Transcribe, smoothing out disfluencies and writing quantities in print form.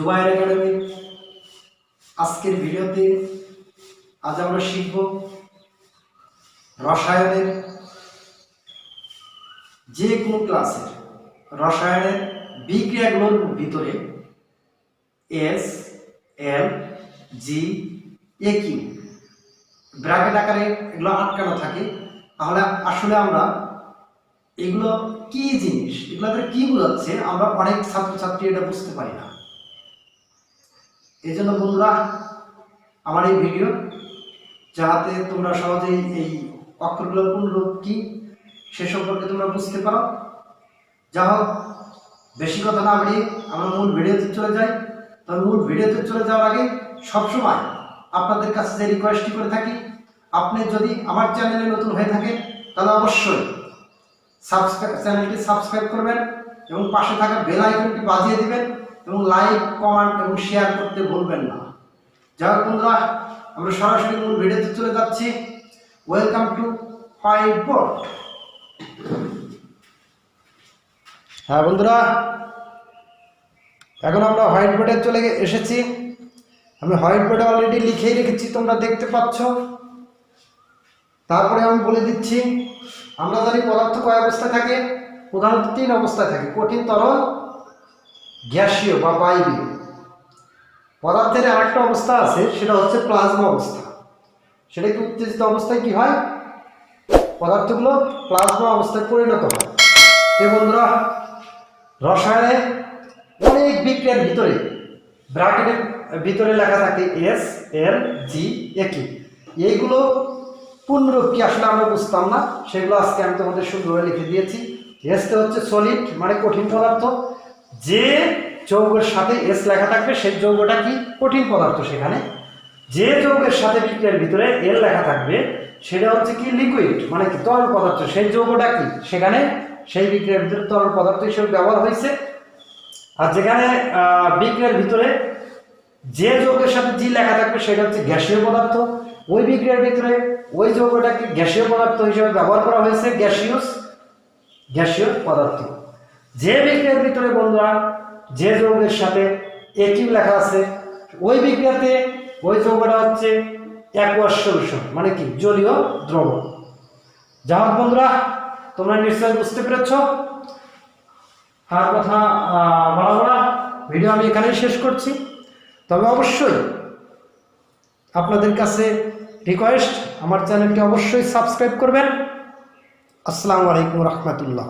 Jubair academy আজকের ভিডিওতে আজ আমরা শিখব রসায়নের যে কোনো ক্লাসের রসায়নের বিক্রিয়াগুলোর ভিতরে এস এল জি এ কিউ ব্র্যাকেট আকারে এগুলো আটকানো থাকে। তাহলে আসলে আমরা এগুলো কি জিনিস, এগুলোতে কি বোঝাচ্ছে, আমরা অনেক ছাত্রছাত্রী এটা বুঝতে পারি না। এই জন্য বন্ধুরা আমার এই ভিডিও, যাতে তোমরা সহজেই এই অক্ষরগুলোর পুনরূপ কি সে সম্পর্কে তোমরা বুঝতে পারো। যা হোক, বেশি কথা না বাড়িয়ে আমরা মূল ভিডিওতে চলে যাই। তবে মূল ভিডিওতে চলে যাওয়ার আগে সবসময় আপনাদের কাছে যে রিকোয়েস্টটি করে থাকি, আপনি যদি আমার চ্যানেলে নতুন হয়ে থাকেন তাহলে অবশ্যই চ্যানেলটি সাবস্ক্রাইব করবেন এবং পাশে থাকা বেল আইকনটি বাজিয়ে দিবেন এবং লাইক, কমেন্ট এবং শেয়ার করতে ভুলবেন না। যাই হোক বন্ধুরা, আমরা সরাসরি মূল ভিডিওতে চলে যাচ্ছি। Welcome to white board. হ্যাঁ বন্ধুরা, এখন আমরা হোয়াইট বোর্ডে চলে এসেছি। আমি হোয়াইট বোর্ডে অলরেডি লিখেই রেখেছি, তোমরা দেখতে পাচ্ছ। তারপরে আমি বলে দিচ্ছি, আমরা জানি পদার্থ কয় অবস্থায় থাকে? প্রধানত 3 অবস্থায় থাকে: কঠিন, তরল, গ্যাসীয় বা বায়বীয়। পদার্থের আরেকটা অবস্থা আছে, সেটা হচ্ছে প্লাজমা অবস্থা। সেটা কি উত্তেজিত অবস্থায় কি হয়? পদার্থগুলো প্লাজমা অবস্থায় পরিণত হয়। এই বন্ধুরা, রসায়নে অনেক বিক্রিয়ার ভিতরে ব্র্যাকেটের ভিতরে লেখা থাকে এস এল জি এ কিউ। এইগুলো পুনরূপ কি আসলে আমরা বুঝতাম না, সেগুলো আজকে আমি তোমাদের সুন্দরভাবে লিখে দিয়েছি। এসতে হচ্ছে সলিড মানে কঠিন পদার্থ। যে যৌগের সাথে এস লেখা থাকবে সেই যৌগটা কি? কঠিন পদার্থ। সেখানে যে যৌগের সাথে বিক্রিয়ার ভিতরে এল লেখা থাকবে সেটা হচ্ছে কি? লিকুইড মানে কি? তরল পদার্থ। সেই যৌগটা কি? সেখানে সেই বিক্রিয়ার ভিতরে তরল পদার্থ হিসেবে ব্যবহার হয়েছে। আর যেখানে বিক্রিয়ার ভিতরে যে যৌগের সাথে জি লেখা থাকবে সেটা হচ্ছে গ্যাসীয় পদার্থ। ওই বিক্রিয়ার ভিতরে ওই যৌগটাকে গ্যাসীয় পদার্থ হিসেবে ব্যবহার করা হয়েছে, গ্যাসীয় পদার্থ। যে বিক্রিয়ার ভিতরে বন্ধুরা যে যৌগের সাথে একিউ লেখা আছে, ওই বিক্রিয়াতে ওই যৌগটা হচ্ছে অ্যাকুয়াস সলিউশন মানে কি? জলীয় দ্রবণ। যা হোক বন্ধুরা, তোমরা নিশ্চয়ই বুঝতে পেরেছ। আর কথা বাড়াবো না, ভিডিও আমি এখানেই শেষ করছি। তবে অবশ্যই আপনাদের কাছে রিকোয়েস্ট, আমার চ্যানেলটি অবশ্যই সাবস্ক্রাইব করবেন। আসসালামু আলাইকুম রহমতুল্লাহ।